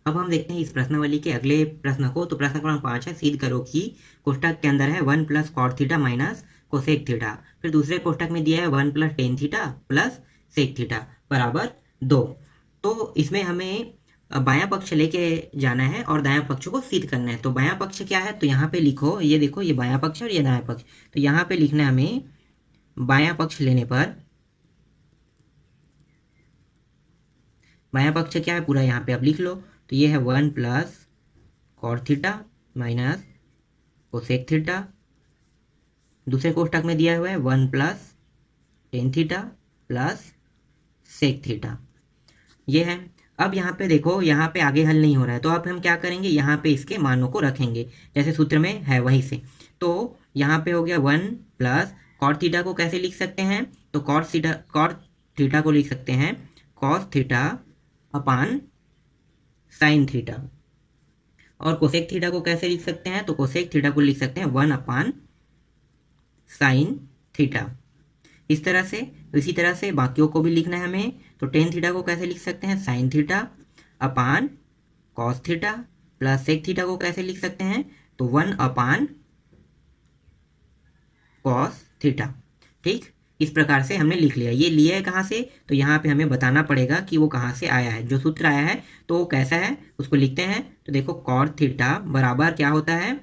अब हम देखते हैं इस प्रश्नावली के अगले प्रश्न को। तो प्रश्न क्रमांक 5 है, सिद्ध करो कि कोष्टक के अंदर है 1 plus cot theta minus cosec theta, फिर दूसरे कोष्टक में दिया है 1 plus tan theta plus sec theta बराबर 2। तो इसमें हमें बायां पक्ष लेके जाना है और दायां पक्ष को सिद्ध करना है। तो बायां पक्ष क्या है, तो यहाँ पे लिखो, ये देखो, ये बायां पक्ष और ये दायां पक्ष। तो यहाँ पे लिखना है हमें, बायां पक्ष लेने पर, बायां पक्ष क्या है पूरा यहाँ पे अब लिख लो। तो ये है 1 plus cot theta minus cosec theta, दूसरे कोष्टक में दिया हुआ है 1 plus tan theta plus sec theta, ये है। अब यहाँ पे देखो, यहाँ पे आगे हल नहीं हो रहा है, तो अब हम क्या करेंगे, यहाँ पे इसके मानों को रखेंगे जैसे सूत्र में है वहीं से। तो यहाँ पे हो गया 1 प्लस कॉट थीटा को कैसे लिख सकते हैं, तो कॉट थीटा को लिख सकते हैं कॉस थीटा अपान साइन थीटा, और कोसेक थीटा को कैसे लिख सकते हैं, तो कोसेक थीटा को लिख सकते हैं 1 अपान साइन थीटा। इस तरह से, इसी तरह से बाकियों को भी लिखना है हमें। तो टेन थीटा को कैसे लिख सकते हैं, sine theta upon cos theta, plus sec theta को कैसे लिख सकते हैं, तो 1 अपान कॉस थीटा। ठीक, इस प्रकार से हमने लिख लिया। ये लिया है कहाँ से, तो यहाँ पे हमें बताना पड़ेगा कि वो कहाँ से आया है, जो सूत्र आया है तो वो कैसा है उसको लिखते हैं। तो देखो कॉट थीटा बराबर क्या होता है,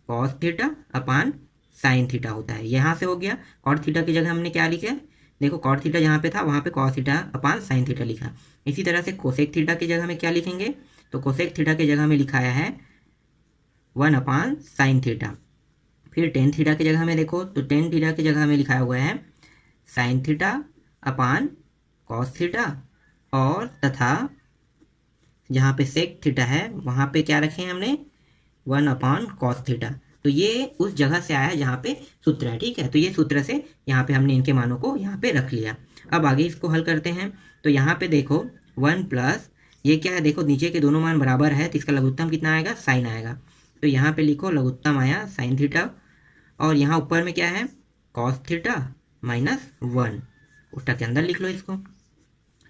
कॉस थीटा अपान साइन थीटा होता है। यहाँ से हो गया, कॉट थीटा की जगह हमने क्या लिखा है, देखो कॉट थीटा जहाँ पे था वहाँ पे कॉस थीटा अपान साइन थीटा लिखा। इसी तरह से कोसेक थीटा की जगह में क्या लिखेंगे, तो कोसेक थीटा की जगह में लिखाया है 1 अपान साइन थीटा। फिर टेन थीटा की जगह में देखो, तो टेन थीटा की जगह में लिखाया हुआ है sign theta upon cos theta, और तथा जहाँ पे सेक थीटा है वहाँ पे क्या रखे हैं हमने 1 अपान कॉस थीटा। तो ये उस जगह से आया है जहाँ पे सूत्र है। ठीक है, तो ये सूत्र से यहाँ पे हमने इनके मानों को यहाँ पे रख लिया। अब आगे इसको हल करते हैं। तो यहाँ पे देखो 1 प्लस, ये क्या है, देखो नीचे के दोनों मान बराबर है, तो इसका लघुत्तम कितना आएगा, साइन आएगा। तो यहाँ पे लिखो लघुत्तम आया साइन थीटा, और यहाँ ऊपर में क्या है, कॉस थीटा माइनस 1, कोष्टक के अंदर लिख लो इसको।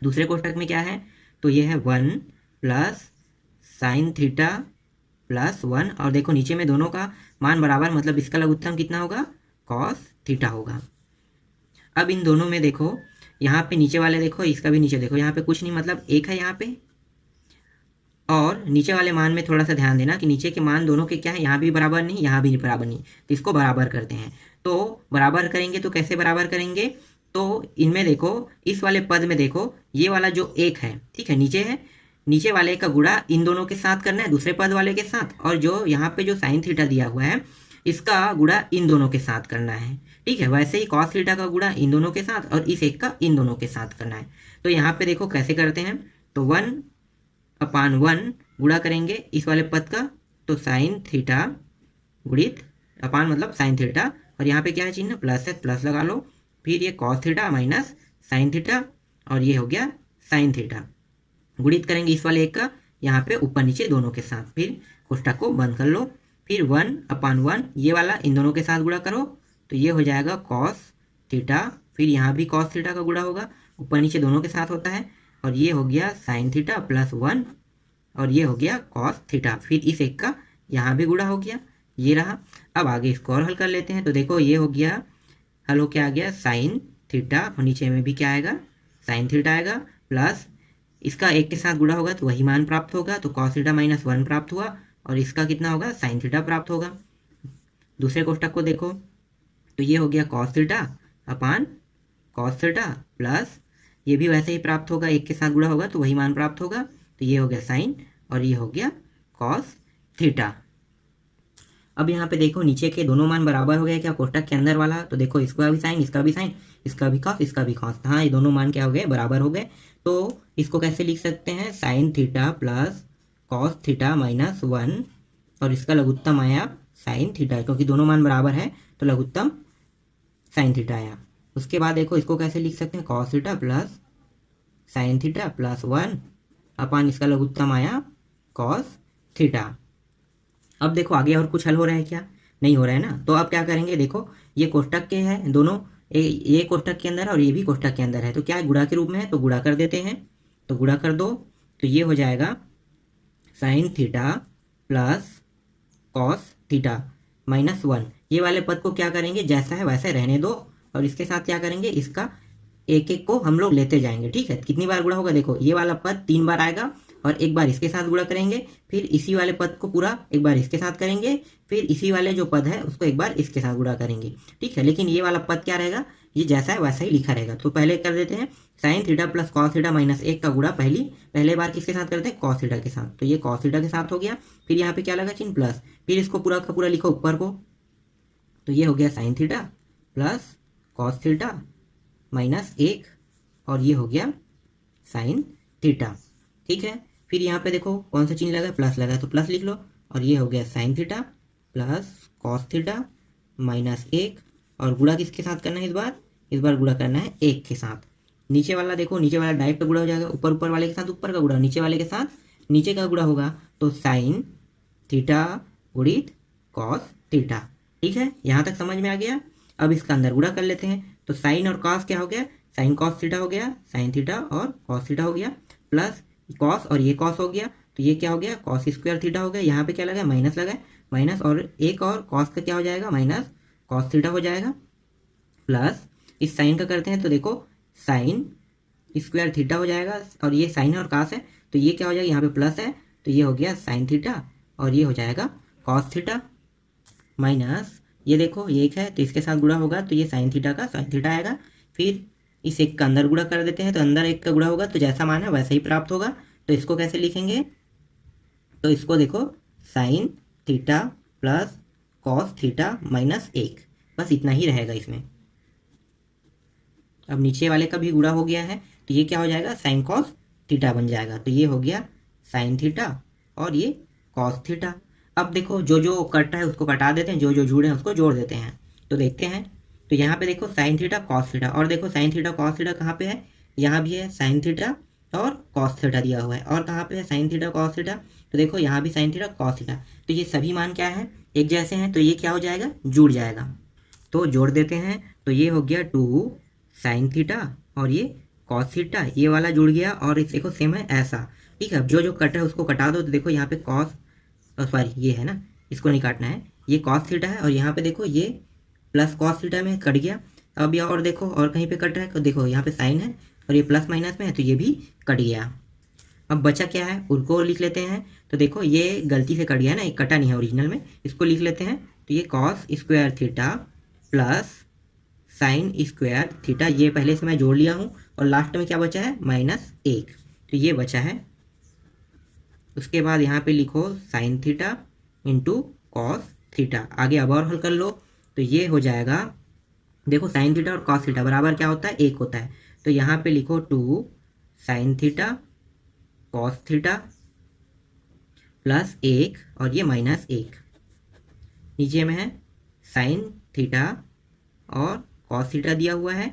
दूसरे कोष्टक में क्या है, तो ये है 1 प्लस साइन थीटा प्लस 1, और देखो नीचे में दोनों का मान बराबर, मतलब इसका लघुत्तम कितना होगा, कॉस थीटा होगा। अब इन दोनों में देखो, यहाँ पे नीचे वाले देखो, इसका भी नीचे देखो, यहाँ पे कुछ नहीं, मतलब एक है यहाँ पे। और नीचे वाले मान में थोड़ा सा ध्यान देना कि नीचे के मान दोनों के क्या है, यहाँ भी बराबर नहीं, यहाँ भी बराबर नहीं, तो इसको बराबर करते हैं। तो बराबर करेंगे तो कैसे बराबर करेंगे, तो इनमें देखो, इस वाले पद में देखो, ये वाला जो एक है, ठीक है, नीचे है, नीचे वाले का गुणा इन दोनों के साथ करना है, दूसरे पद वाले के साथ, और जो यहाँ पे जो साइन थीटा दिया हुआ है इसका गुणा इन दोनों के साथ करना है। ठीक है, वैसे ही कॉस थीटा का गुणा इन दोनों के साथ और इस एक का इन दोनों के साथ करना है। तो यहाँ पे देखो कैसे करते हैं, तो 1 अपान 1 गुणा करेंगे इस वाले पद का, तो साइन थीटा गुणित अपान मतलब साइन थीटा, और यहाँ पे क्या है चिन्ह, प्लस है, प्लस लगा लो। फिर ये cos theta minus sine theta, और ये हो गया साइन थीटा, गुणित करेंगे इस वाले एक का यहाँ पे ऊपर नीचे दोनों के साथ, फिर कोष्टक को बंद कर लो। फिर 1 अपान 1 ये वाला इन दोनों के साथ गुणा करो, तो ये हो जाएगा कॉस थीटा, फिर यहाँ भी कॉस थीटा का गुणा होगा, ऊपर नीचे दोनों के साथ होता है, और ये हो गया साइन थीटा प्लस 1, और ये हो गया कॉस थीटा, फिर इस एक का यहाँ भी गुणा हो गया, ये रहा। अब आगे इसको और हल कर लेते हैं। तो देखो ये हो गया, हल हो क्या आ गया, साइन थीटा, और नीचे में भी क्या आएगा, साइन थीटा आएगा, प्लस इसका एक के साथ गुणा होगा तो वही मान प्राप्त होगा, तो कॉस थीटा माइनस 1 प्राप्त हुआ, और इसका कितना होगा, साइन थीटा प्राप्त होगा। दूसरे कोष्टक को देखो, तो ये हो गया cos theta upon cos theta, plus ये भी वैसे ही प्राप्त होगा, एक के साथ गुणा होगा तो वही मान प्राप्त होगा, तो ये हो गया साइन, और ये हो गया कॉस थीटा। अब यहाँ पे देखो नीचे के दोनों मान बराबर हो गए क्या, कोष्टक के अंदर वाला, तो देखो इसका भी साइन, इसका भी साइन, इसका भी कॉस, इसका भी कॉस, हाँ ये दोनों मान क्या हो गए, बराबर हो गए। तो इसको कैसे लिख सकते हैं, sine theta plus cos theta minus 1, और इसका लघुत्तम आया साइन थीटा, क्योंकि दोनों मान बराबर है तो लघुत्तम साइन थीटा आया। उसके बाद देखो इसको कैसे लिख सकते हैं, cos theta plus sine theta plus 1 अपान इसका लघुत्तम आया कॉस थीटा। अब देखो आगे और कुछ हल हो रहा है क्या, नहीं हो रहा है ना। तो अब क्या करेंगे, देखो ये कोष्टक के हैं दोनों, ये कोष्टक के अंदर और ये भी कोष्टक के अंदर है, तो क्या गुणा के रूप में है, तो गुणा कर देते हैं। तो गुणा कर दो, तो ये हो जाएगा sine theta plus cos theta -1। ये वाले पद को क्या करेंगे, जैसा है वैसे रहने दो, और इसके साथ क्या करेंगे, इसका एक एक को हम लोग लेते जाएंगे। ठीक है, कितनी बार गुणा होगा, देखो ये वाला पद 3 बार आएगा और एक बार इसके साथ गुणा करेंगे, फिर इसी वाले पद को पूरा एक बार इसके साथ करेंगे, फिर इसी वाले जो पद है उसको एक बार इसके साथ गुणा करेंगे। ठीक है, लेकिन ये वाला पद क्या रहेगा, ये जैसा है वैसा ही लिखा रहेगा। तो पहले कर देते हैं sine theta plus cos theta -1 का गुणा पहले बार किसके साथ करते हैं, कॉस थीटा के साथ। तो ये कॉस थीटा के साथ हो गया, फिर यहाँ पे क्या लगा चिन्ह प्लस, फिर इसको पूरा का पूरा लिखो ऊपर को, तो ये हो गया sine theta plus cos theta -1 और ये हो गया साइन थीटा। ठीक है, फिर यहाँ पे देखो कौन सा चिन्ह लगा, प्लस लगा, तो प्लस लिख लो, और ये हो गया sine theta plus cos theta -1 और गुणा किसके साथ करना है, इस बार गुणा करना है 1 के साथ। नीचे वाला देखो, नीचे वाला डायरेक्ट गुणा हो जाएगा, ऊपर वाले के साथ ऊपर का गुणा, नीचे वाले के साथ नीचे का गुणा होगा, तो साइन थीटा गुणित कॉस थीटा। ठीक है, यहाँ तक समझ में आ गया। अब इसका अंदर गुणा कर लेते हैं, तो साइन और कॉस क्या हो गया, साइन कॉस थीटा हो गया, साइन थीटा और कॉस थीटा हो गया, प्लस कॉस और ये कॉस हो गया, तो ये क्या हो गया, कॉस स्क्वायर थीटा हो गया। यहाँ पे क्या लगा, माइनस लगा, माइनस और एक और कॉस का क्या हो जाएगा, माइनस कॉस थीटा हो जाएगा, प्लस इस साइन का करते हैं, तो देखो साइन स्क्वायर थीटा हो जाएगा, और ये साइन और कॉस है, तो ये क्या हो जाएगा, यहाँ पे प्लस है, तो ये हो गया साइन थीटा और ये हो जाएगा कॉस थीटा, माइनस ये देखो ये एक है, तो इसके साथ गुणा होगा, तो ये साइन थीटा का साइन थीटा आएगा। फिर इस एक का अंदर गुणा कर देते हैं, तो अंदर एक का गुणा होगा, तो जैसा मान है वैसा ही प्राप्त होगा। तो इसको कैसे लिखेंगे, तो इसको देखो sine theta plus cos theta -1, बस इतना ही रहेगा इसमें। अब नीचे वाले का भी गुणा हो गया है, तो ये क्या हो जाएगा, साइन कॉस थीटा बन जाएगा, तो ये हो गया साइन थीटा और ये कॉस थीटा। अब देखो जो जो कट है उसको कटा देते हैं, जो जो जुड़े हैं उसको जोड़ देते हैं, तो देखते हैं। तो यहाँ पे देखो साइन थीटा कॉस थीटा, और देखो साइन थीटा कॉस थीटा कहाँ पे है, यहाँ भी है साइन थीटा और कॉस थीटा दिया हुआ है, और कहाँ पे है साइन थीटा कॉस थीटा, तो देखो यहाँ भी साइन थीटा कॉस थीटा, तो ये सभी मान क्या है, एक जैसे हैं, तो ये क्या हो जाएगा, जुड़ जाएगा। तो जोड़ देते हैं, तो ये हो गया 2 साइन थीटा और ये कॉस थीटा, ये वाला जुड़ गया, और इस देखो सेम है ऐसा। ठीक है, अब जो जो कट है उसको कटा दो, तो देखो यहाँ पे कॉस सॉरी ये है ना, इसको नहीं काटना है, ये कॉस थीटा है, और यहाँ पे देखो ये प्लस कॉस थीटा में कट गया। अब यहाँ और देखो और कहीं पे कट रहा है, तो देखो यहाँ पे साइन है और ये प्लस माइनस में है, तो ये भी कट गया। अब बचा क्या है, उनको लिख लेते हैं, तो देखो ये गलती से कट गया ना, ये कटा नहीं है ओरिजिनल में, इसको लिख लेते हैं। तो ये cos square theta plus sine square theta, ये पहले से मैं जोड़ लिया हूँ, और लास्ट में क्या बचा है, -1, तो ये बचा है। उसके बाद यहाँ पे लिखो sine theta into cos theta. आगे अब और हल कर लो, तो ये हो जाएगा, देखो साइन थीटा और कॉस थीटा बराबर क्या होता है, 1 होता है, तो यहाँ पे लिखो 2 sine theta cos theta plus 1 और ये -1, नीचे में है साइन थीटा और कॉस थीटा दिया हुआ है,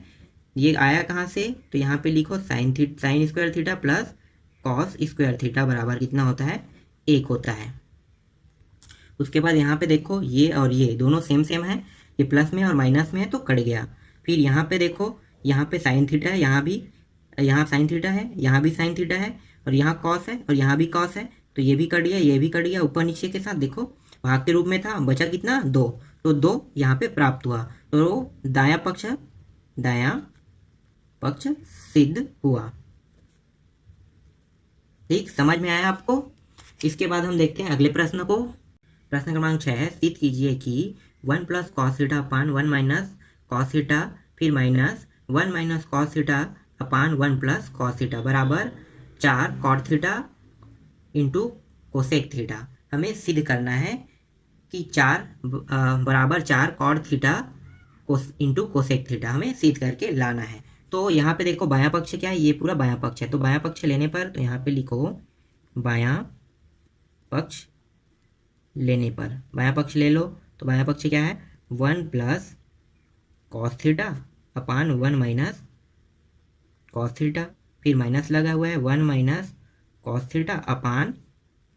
ये आया कहाँ से, तो यहाँ पे लिखो sine square theta plus cos square theta बराबर कितना होता है, 1 होता है। उसके बाद यहाँ पे देखो ये और ये दोनों सेम सेम है, ये प्लस में और माइनस में है, तो कट गया। फिर यहाँ पे देखो, यहाँ पे साइन थीटा है, यहाँ साइन थीटा है, यहाँ भी साइन थीटा है, और यहाँ कॉस है और यहाँ भी कॉस है, तो ये भी कट गया, ये भी कट गया, ऊपर नीचे के साथ देखो भाग के रूप में था, बचा कितना, 2, तो 2 यहाँ पे प्राप्त हुआ, तो दायां पक्ष सिद्ध हुआ। ठीक, समझ में आया आपको। इसके बाद हम देखते हैं अगले प्रश्न को। प्रश्न क्रमांक 6, सिद्ध कीजिए कि 1 plus cos theta upon 1 minus cos theta फिर minus 1 minus cos theta upon 1 plus cos theta बराबर 4 cot theta into cosec theta. हमें सिद्ध करना है कि 4 बराबर 4 cot theta into cosec theta हमें सिद्ध करके लाना है। तो यहाँ पे देखो बायां पक्ष क्या है, ये पूरा बायां पक्ष है, तो बायां पक्ष लेने पर, तो यहाँ पे लिखो बायां पक्ष लेने पर, बायां पक्ष ले लो, तो बायां पक्ष क्या है, 1 plus cos theta upon 1 minus cos theta, फिर माइनस लगा हुआ है 1 minus cos theta upon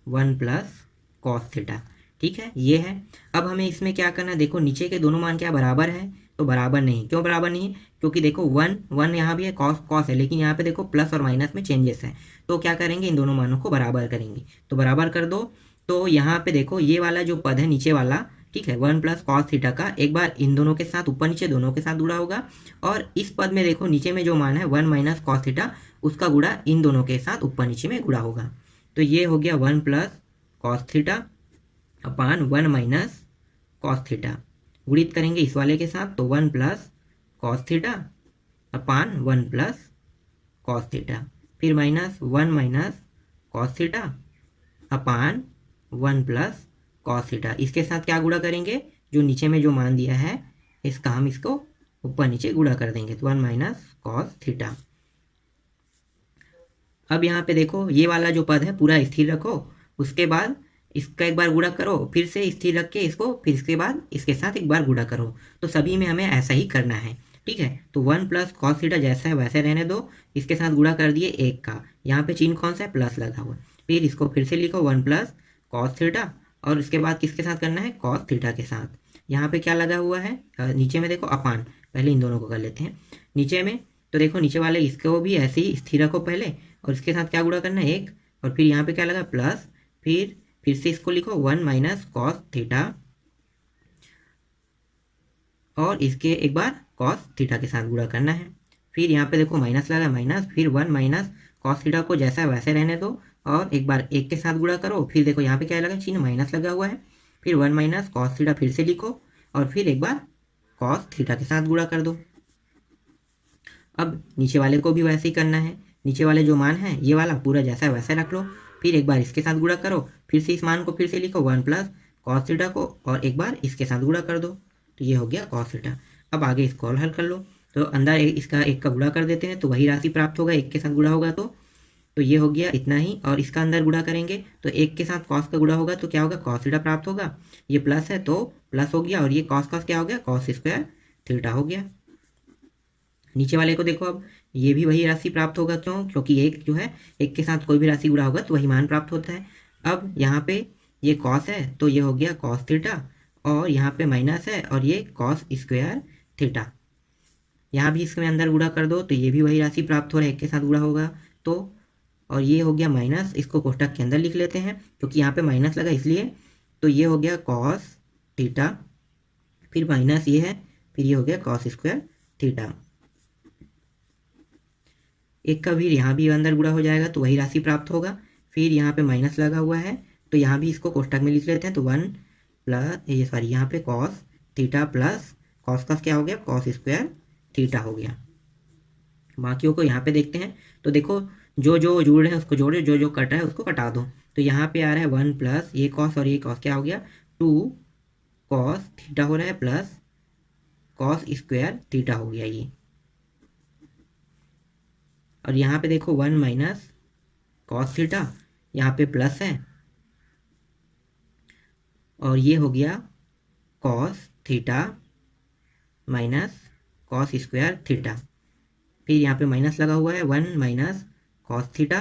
1 plus cos theta. ठीक है, ये है। अब हमें इसमें क्या करना है, देखो नीचे के दोनों मान क्या बराबर है, तो बराबर नहीं। क्यों बराबर नहीं है? क्योंकि देखो वन वन यहाँ भी है, कॉस कॉस है, लेकिन यहाँ पे देखो प्लस और माइनस में चेंजेस है। तो क्या करेंगे, इन दोनों मानों को बराबर करेंगे। तो बराबर कर दो। तो यहाँ पे देखो ये वाला जो पद है नीचे वाला, ठीक है, वन प्लस कॉस थीटा का एक बार इन दोनों के साथ ऊपर नीचे दोनों के साथ गुणा होगा, और इस पद में देखो नीचे में जो मान है वन माइनस कॉस थीटा, उसका गुणा इन दोनों के साथ ऊपर नीचे में गुणा होगा। तो ये हो गया one plus cos theta upon one minus cos theta. गुणित करेंगे इस वाले के साथ, तो one plus cos theta upon one plus cos theta, फिर minus one minus cos theta upon one plus cos theta. इसके साथ क्या गुणा करेंगे, जो नीचे में जो मान दिया है इसका हम इसको ऊपर नीचे गुणा कर देंगे, तो वन माइनस कॉस थीटा। अब यहाँ पे देखो ये वाला जो पद है पूरा स्थिर रखो, उसके बाद इसका एक बार गुणा करो, फिर से स्थिर रख के इसको, फिर इसके बाद इसके साथ एक बार गुणा करो। तो सभी में हमें ऐसा ही करना है, ठीक है। तो वन प्लस कॉस थीटा जैसा है वैसे रहने दो, इसके साथ गुणा कर दिए एक का, यहाँ पे चिन्ह कौन सा है, प्लस लगा हुआ। फिर इसको फिर से लिखो वन प्लस कॉस थीटा, और इसके बाद किसके साथ करना है, कॉस थीटा के साथ। यहाँ पे क्या लगा हुआ है, नीचे में देखो अपान, पहले इन दोनों को कर लेते हैं नीचे में। तो देखो नीचे वाले इसको भी ऐसे ही स्थिर रखो पहले, और इसके साथ क्या गुणा करना है, एक, और फिर यहाँ पे क्या लगा प्लस, फिर से इसको लिखो वन माइनस कॉस थीटा, और इसके एक बार कॉस थीटा के साथ गुणा करना है। फिर यहाँ पे देखो माइनस लगा, माइनस, फिर वन माइनस कॉस थीटा को जैसा वैसे रहने दो, और एक बार एक के साथ गुणा करो। फिर देखो यहाँ पे क्या लगा, चिन्ह माइनस लगा हुआ है, फिर वन माइनस कॉस थीटा फिर से लिखो, और फिर एक बार कॉस थीटा के साथ गुणा कर दो। अब नीचे वाले को भी वैसे ही करना है, नीचे वाले जो मान है ये वाला पूरा जैसा वैसे रख लो, फिर एक बार इसके साथ गुणा करो, फिर से इस मान को फिर से लिखो वन प्लस कॉस थीटा को, और एक बार इसके साथ गुणा कर दो, तो ये हो गया कॉस थीटा। अब आगे इसको और हल कर लो, तो अंदर इसका एक का गुणा कर देते हैं, तो वही राशि प्राप्त होगा, एक के साथ गुणा होगा तो ये हो गया इतना ही, और इसका अंदर गुणा करेंगे तो एक के साथ कॉस का गुणा होगा, तो क्या होगा, कॉस थीटा प्राप्त होगा। ये प्लस है तो प्लस हो गया, और ये कॉस कॉस क्या हो गया, कॉस स्क्वायर थीटा हो गया। नीचे वाले को देखो, अब ये भी वही राशि प्राप्त होगा, क्यों, क्योंकि एक जो है एक के साथ कोई भी राशि गुणा होगा तो वही मान प्राप्त होता है। अब यहाँ पे ये कॉस है तो ये हो गया कॉस थीटा, और यहाँ पे माइनस है और ये कॉस स्क्वायर थीटा। यहाँ भी इसमें अंदर गुणा कर दो तो ये भी वही राशि प्राप्त हो रहा है, एक के साथ गुणा होगा तो, और ये हो गया माइनस, इसको कोष्टक के अंदर लिख लेते हैं क्योंकि यहाँ पे माइनस लगा इसलिए। तो ये हो गया कॉस थीटा, फिर माइनस ये है, फिर ये हो गया कॉस स्क्वायर थीटा। एक का भी यहाँ भी अंदर गुणा हो जाएगा तो वही राशि प्राप्त होगा। फिर यहाँ पे माइनस लगा हुआ है तो यहाँ भी इसको कोष्टक में लिख लेते हैं, तो वन प्लस ये सॉरी यहाँ पे कॉस थीटा प्लस कॉस का क्या हो गया, कॉस स्क्वायर थीटा हो गया। बाकियों को यहाँ पे देखते हैं, तो देखो जो जो जुड़ रहे हैं उसको जोड़ो, जो जो कट रहा है उसको कटा दो। तो यहाँ पे आ रहा है वन प्लस ये कॉस और ये कॉस क्या हो गया, टू कॉस थीटा हो रहा है प्लस कॉस स्क्वायर थीटा हो गया ये। और यहाँ पे देखो वन माइनस कॉस थीटा, यहाँ पे प्लस है, और ये हो गया cos theta minus cos square theta. फिर यहाँ पे माइनस लगा हुआ है, one minus cos theta,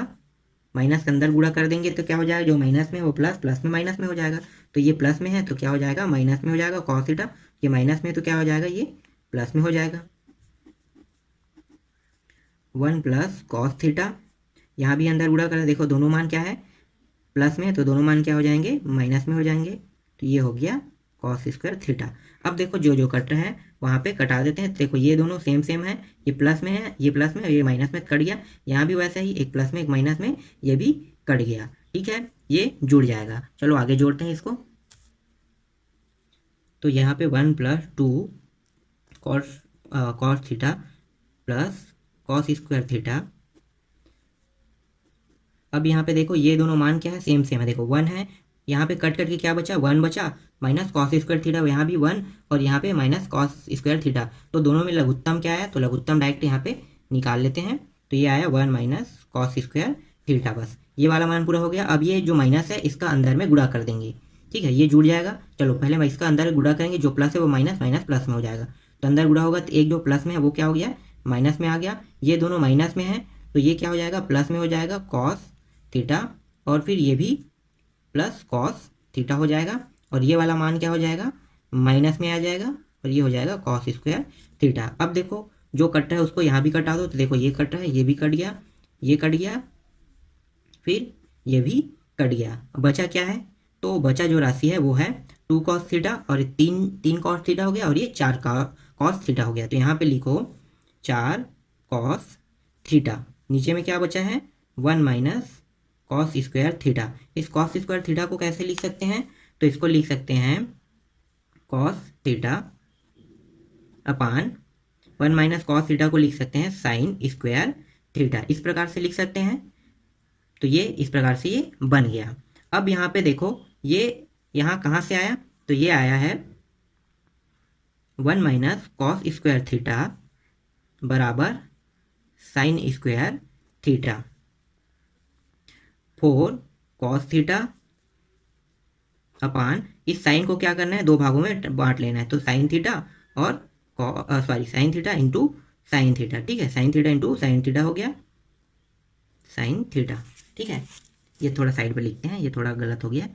minus के अंदर गुणा कर देंगे तो क्या हो जाएगा, जो माइनस में वो प्लस, प्लस में माइनस में हो जाएगा, तो ये प्लस में है तो क्या हो जाएगा, माइनस में हो जाएगा कॉस थीटा, ये माइनस में तो क्या हो जाएगा, ये प्लस में हो जाएगा। वन प्लस कॉस थीटा, यहाँ भी अंदर गुणा करें, देखो दोनों मान क्या है, प्लस में, तो दोनों मान क्या हो जाएंगे, माइनस में हो जाएंगे, तो ये हो गया कॉस स्क्वायर थीटा। अब देखो जो जो कट रहे हैं वहाँ पे कटा देते हैं, देखो ये दोनों सेम सेम है, ये प्लस में है, ये प्लस में, ये माइनस में कट गया, यहाँ भी वैसा ही एक प्लस में एक माइनस में, ये भी कट गया, ठीक है, ये जुड़ जाएगा। चलो आगे जोड़ते हैं इसको। तो यहाँ पे one plus two cos theta plus cos square theta. अब यहाँ पे देखो ये दोनों मान क्या है, सेम सेम है, देखो वन है, यहाँ पे कट करके क्या बचा, वन बचा, माइनस कॉस स्क्वायर थीटा, यहाँ भी वन, और यहाँ पे माइनस कॉस स्क्वायर थीटा, तो दोनों में लघुत्तम क्या आया, तो लघुत्तम डायरेक्ट यहाँ पे निकाल लेते हैं, तो ये आया one minus cos square theta. बस ये वाला मान पूरा हो गया। अब ये जो माइनस है इसका अंदर में गुणा कर देंगे, ठीक है, ये जुड़ जाएगा। चलो पहले मैं इसका अंदर गुणा करेंगे, जो प्लस है वो माइनस, माइनस प्लस में हो जाएगा, तो अंदर गुणा होगा तो एक जो प्लस में है वो क्या हो गया, माइनस में आ गया, ये दोनों माइनस में है तो ये क्या हो जाएगा, प्लस में हो जाएगा कॉस थीटा, और फिर ये भी प्लस कॉस थीटा हो जाएगा, और ये वाला मान क्या हो जाएगा, माइनस में आ जाएगा और ये हो जाएगा कॉस स्क्वायर थीटा। अब देखो जो कट रहा है उसको यहाँ भी कटा दो, तो देखो ये कट रहा है, ये भी कट गया, ये कट गया, फिर ये भी कट गया। बचा क्या है, तो बचा जो राशि है वो है 2 कॉस थीटा, और तीन कॉस थीटा हो गया, और ये 4 का कॉस थीटा हो गया। तो यहाँ पे लिखो 4 कॉस थीटा, नीचे में क्या बचा है 1 माइनस कॉस स्क्वायर थीटा। इस कॉस स्क्वायर थीटा को कैसे लिख सकते हैं, तो इसको लिख सकते हैं cos theta upon 1 minus cos theta को लिख सकते हैं साइन स्क्वायर थीटा, इस प्रकार से लिख सकते हैं। तो ये इस प्रकार से ये बन गया। अब यहाँ पे देखो ये यहाँ कहाँ से आया, तो ये आया है 1 माइनस कॉस स्क्वायर थीटा बराबर sine square theta 4 cos theta अपान, इस साइन को क्या करना है 2 भागों में बांट लेना है, तो साइन थीटा और sine theta into sine theta, ठीक है, sine theta into sine theta हो गया साइन थीटा, ठीक है। ये थोड़ा साइड पे लिखते हैं, ये थोड़ा गलत हो गया,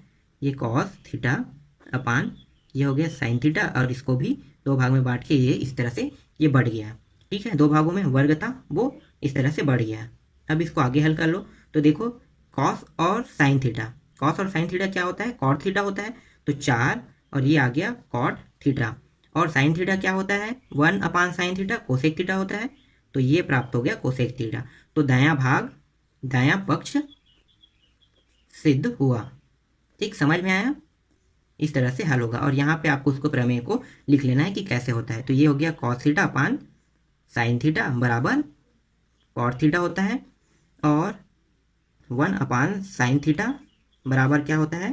ये कॉस थीटा अपान ये हो गया साइन थीटा, और इसको भी 2 भाग में बांट के ये इस तरह से ये बढ़ गया, ठीक है, 2 भागों में वर्ग था वो इस तरह से बढ़ गया। अब इसको आगे हल कर लो, तो देखो कॉस और साइन थीटा, कॉस और साइन थीटा क्या होता है, कॉट थीटा होता है, तो 4 और ये आ गया कॉट थीटा, और साइन थीटा क्या होता है 1 अपान साइन थीटा कोसेक थीटा होता है, तो ये प्राप्त हो गया कोसेक थीटा। तो दायां पक्ष सिद्ध हुआ, ठीक, समझ में आया, इस तरह से हल होगा। और यहाँ पे आपको उसको प्रमेय को लिख लेना है कि कैसे होता है। तो ये हो गया कॉस थीटा अपान साइन थीटा बराबर कॉट थीटा होता है, और 1 अपान साइन थीटा बराबर क्या होता है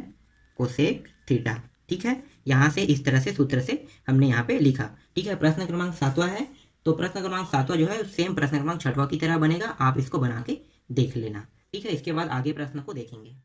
कोसेक थीटा, ठीक है। यहाँ से इस तरह से सूत्र से हमने यहाँ पे लिखा, ठीक है। प्रश्न क्रमांक 7वां है, तो प्रश्न क्रमांक 7वां जो है सेम प्रश्न क्रमांक 6वां की तरह बनेगा, आप इसको बना के देख लेना, ठीक है। इसके बाद आगे प्रश्न को देखेंगे।